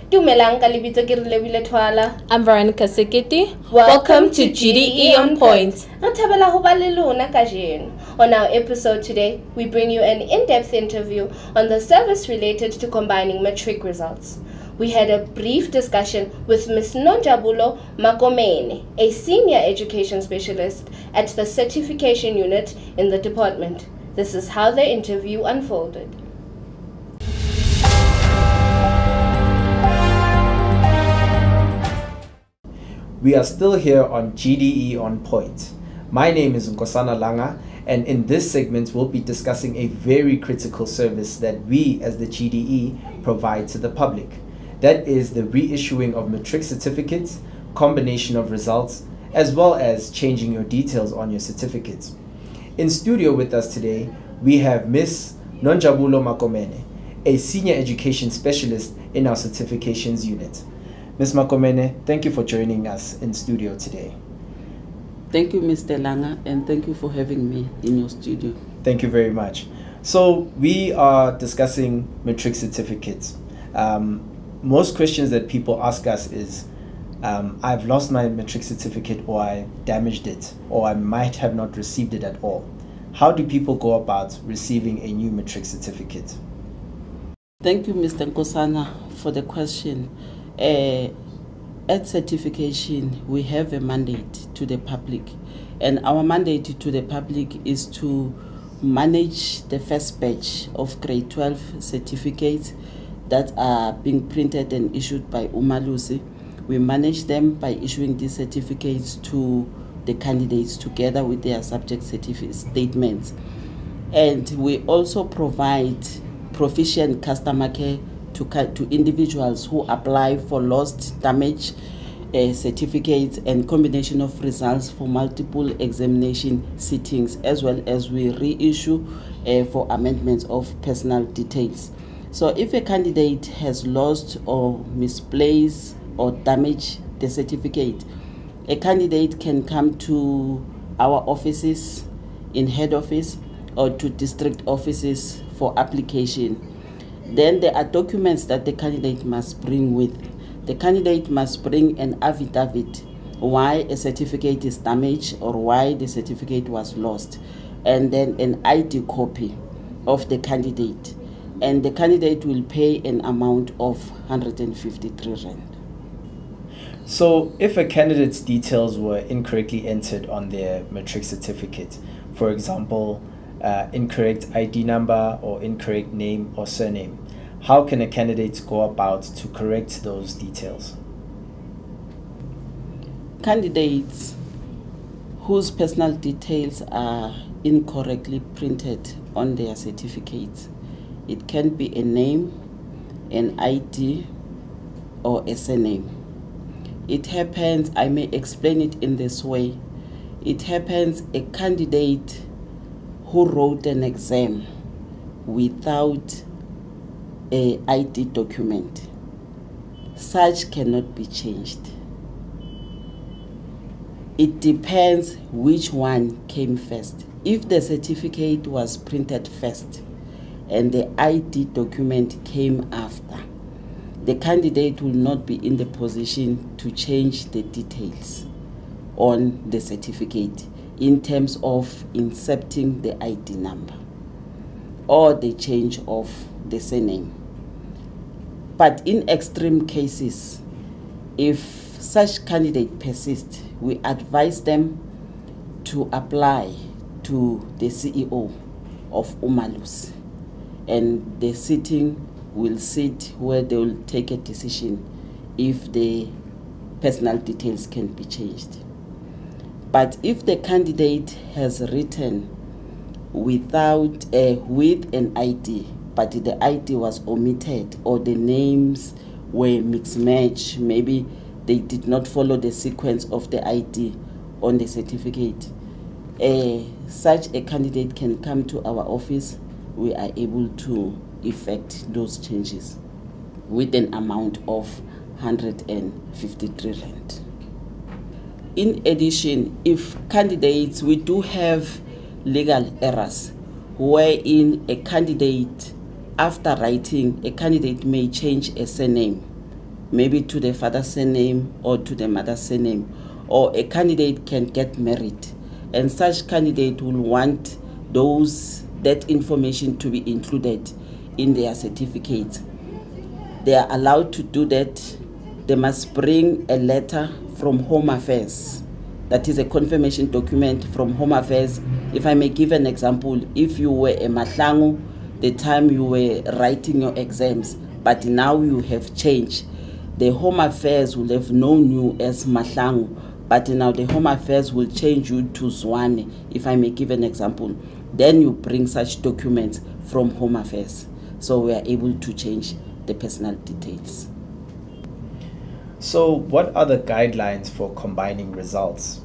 Dumelang ka lebitso ke Relebile Twala. I'm Veronica Sekiti. Welcome to GDE On Point. Re thabela ho ba le lona kajeno. On our episode today, we bring you an in-depth interview on the service related to combining matric results. We had a brief discussion with Ms. Nonjabulo Makomene, a senior education specialist at the certification unit in the department. This is how the interview unfolded. We are still here on GDE On Point. My name is Nkosana Langa, and in this segment we'll be discussing a very critical service that we as the GDE provide to the public. That is the reissuing of matric certificates, combination of results, as well as changing your details on your certificates. In studio with us today, we have Ms. Nonjabulo Makomene, a senior education specialist in our certifications unit. Ms. Makomene, thank you for joining us in studio today. Thank you, Mr. Langa, and thank you for having me in your studio. Thank you very much. So we are discussing matric certificates. Most questions that people ask us is, I've lost my matric certificate, or I've damaged it, or I might have not received it at all. How do people go about receiving a new matric certificate? Thank you, Mr. Nkosana, for the question. At certification, we have a mandate to the public, and our mandate to the public is to manage the first batch of grade 12 certificates that are being printed and issued by Umalusi. We manage them by issuing these certificates to the candidates together with their subject statements. And we also provide proficient customer care to individuals who apply for lost, damaged certificates and combination of results for multiple examination sittings, as well as we reissue for amendments of personal details. So if a candidate has lost or misplaced or damaged the certificate, a candidate can come to our offices in head office or to district offices for application. Then there are documents that the candidate must bring with. The candidate must bring an affidavit why a certificate is damaged or why the certificate was lost, and then an ID copy of the candidate. And the candidate will pay an amount of 153 rand. So if a candidate's details were incorrectly entered on their matric certificate, for example, incorrect ID number or incorrect name or surname, how can a candidate go about to correct those details? Candidates whose personal details are incorrectly printed on their certificates, it can be a name, an ID, or a surname. It happens, I may explain it in this way. It happens a candidate who wrote an exam without a ID document. Such cannot be changed. It depends which one came first. If the certificate was printed first and the ID document came after, the candidate will not be in the position to change the details on the certificate in terms of inserting the ID number or the change of the surname. But in extreme cases, if such candidate persists, we advise them to apply to the CEO of Umalus, and the sitting will sit where they will take a decision if the personal details can be changed. But if the candidate has written without with an ID, but the ID was omitted or the names were mixed match, maybe they did not follow the sequence of the ID on the certificate, such a candidate can come to our office. We are able to effect those changes with an amount of 153 rand. In addition, if candidates, we do have legal errors wherein a candidate, after writing, a candidate may change a surname maybe to the father's surname or to the mother's surname, or a candidate can get married, and such candidate will want that information to be included in their certificate. They are allowed to do that. They must bring a letter from Home Affairs. That is a confirmation document from Home Affairs. If I may give an example, if you were a Mahlangu the time you were writing your exams, but now you have changed, the Home Affairs will have known you as Mahlangu, but now the Home Affairs will change you to Zwane, if I may give an example. Then you bring such documents from Home Affairs. So we are able to change the personal details. So what are the guidelines for combining results?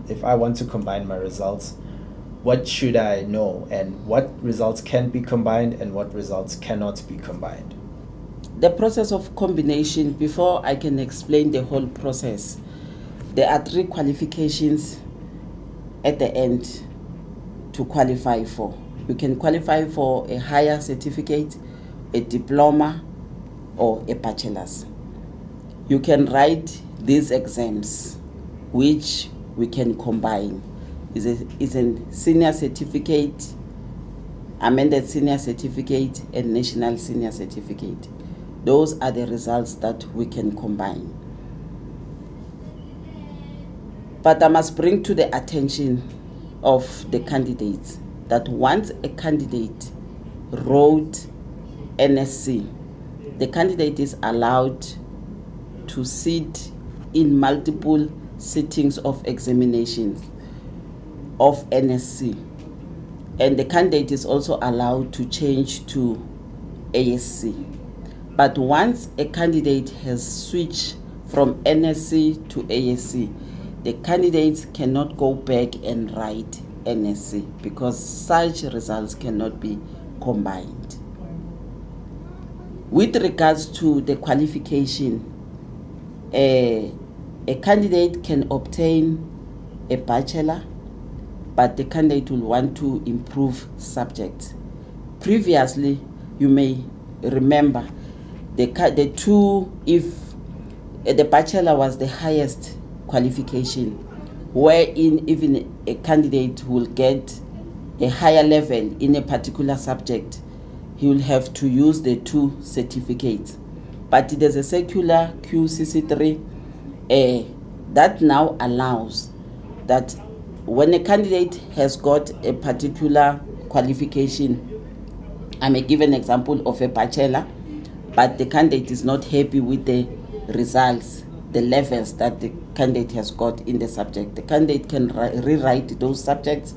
If I want to combine my results, what should I know, and what results can be combined and what results cannot be combined? The process of combination, before I can explain the whole process, there are 3 qualifications at the end to qualify for. You can qualify for a higher certificate, a diploma, or a bachelor's. You can write these exams, which we can combine. It's a senior certificate, amended senior certificate, and national senior certificate. Those are the results that we can combine. But I must bring to the attention of the candidates that once a candidate wrote NSC, the candidate is allowed to sit in multiple sittings of examinations of NSC, and the candidate is also allowed to change to ASC. But once a candidate has switched from NSC to ASC, the candidates cannot go back and write NSC because such results cannot be combined. With regards to the qualification, a candidate can obtain a bachelor, but the candidate will want to improve subjects. Previously, you may remember, if the bachelor was the highest qualification, wherein even a candidate will get a higher level in a particular subject, he will have to use the 2 certificates. But there's a circular QCC3 that now allows that when a candidate has got a particular qualification, I may give an example of a bachelor, but the candidate is not happy with the results, the levels that the candidate has got in the subject, the candidate can rewrite those subjects.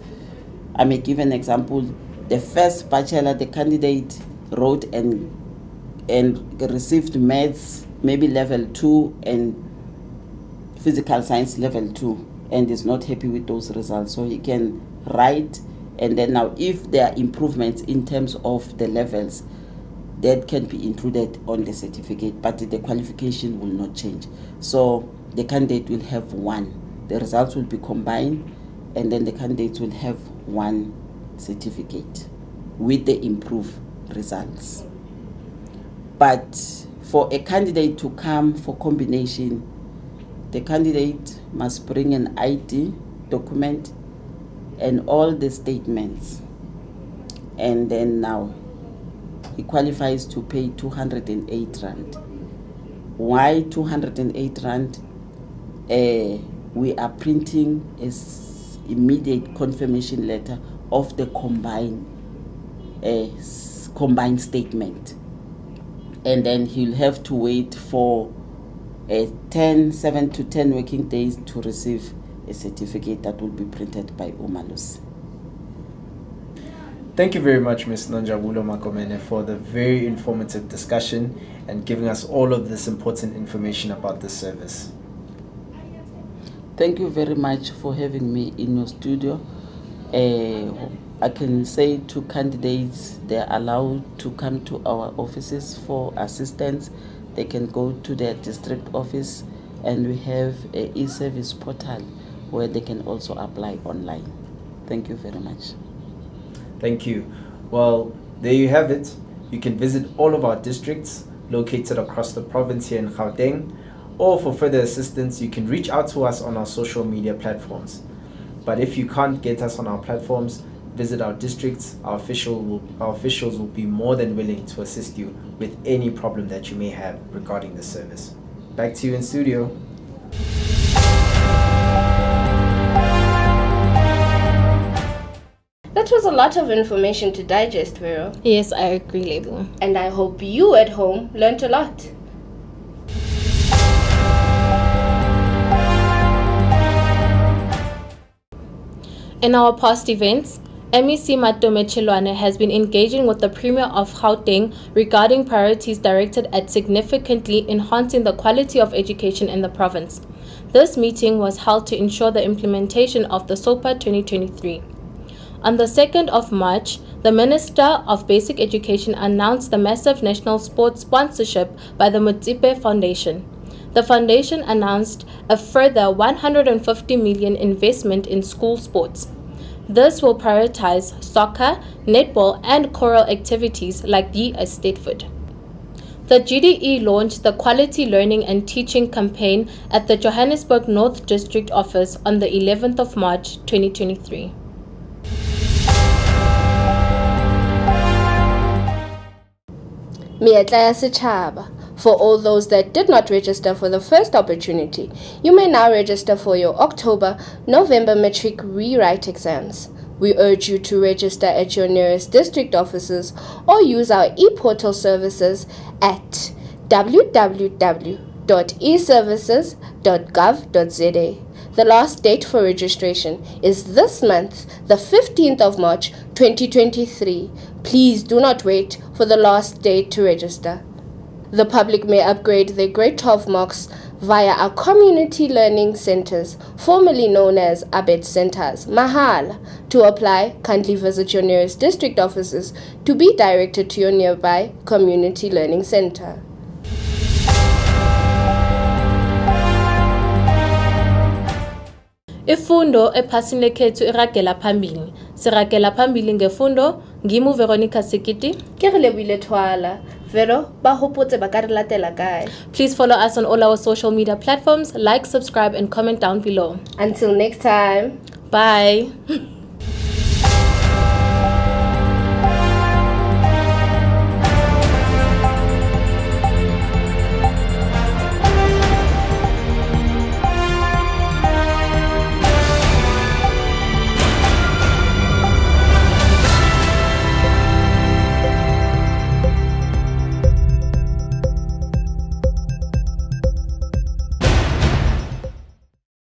I may give an example. The first bachelor, the candidate wrote and received maths, maybe level 2, and physical science level 2, and is not happy with those results. So he can write, and then now if there are improvements in terms of the levels, that can be included on the certificate, but the qualification will not change. So the candidate will have 1. The results will be combined, and then the candidates will have 1 certificate with the improved results. But for a candidate to come for combination, the candidate must bring an ID document and all the statements, and then now he qualifies to pay 208 Rand. Why 208 Rand? We are printing an immediate confirmation letter of the combined statement, and then he'll have to wait for 7 to 10 working days to receive a certificate that will be printed by Umalusi. Thank you very much, Ms. Nonjabulo Makomene, for the very informative discussion and giving us all of this important information about this service. Thank you very much for having me in your studio. I can say to candidates, they're allowed to come to our offices for assistance. They can go to their district office, and we have an e-service portal where they can also apply online. Thank you very much. Thank you. Well, there you have it. You can visit all of our districts, located across the province here in Gauteng. Or for further assistance, you can reach out to us on our social media platforms. But if you can't get us on our platforms, visit our districts. Our officials will be more than willing to assist you with any problem that you may have regarding the service. Back to you in studio. That was a lot of information to digest, Vero. Yes, I agree, Lebu. And I hope you at home learnt a lot. In our past events, MEC Matomechilwane has been engaging with the Premier of Gauteng regarding priorities directed at significantly enhancing the quality of education in the province. This meeting was held to ensure the implementation of the SOPA 2023. On the 2nd of March, the Minister of Basic Education announced the massive national sports sponsorship by the Motsipe Foundation. The foundation announced a further 150 million investment in school sports. This will prioritize soccer, netball, and choral activities like Be a Statefoot. The GDE launched the Quality Learning and Teaching campaign at the Johannesburg North District Office on the 11th of March 2023. Meetla ya setjhaba. For all those that did not register for the first opportunity, you may now register for your October-November Matric rewrite exams. We urge you to register at your nearest district offices or use our e-portal services at www.eservices.gov.za. The last date for registration is this month, the 15th of March 2023. Please do not wait for the last date to register. The public may upgrade their grade 12 marks via our community learning centers, formerly known as ABET centers, Mahal. To apply, kindly visit your nearest district offices to be directed to your nearby community learning center. Ifundo ephasini lekhethu iragela phambili. Siragela phambili ngefundo, ngimi Veronica Sikiti. Ke re Lebile Thwala. Vero, ba hopotse ba ka re latela kae? Please follow us on all our social media platforms, like, subscribe, and comment down below. Until next time. Bye.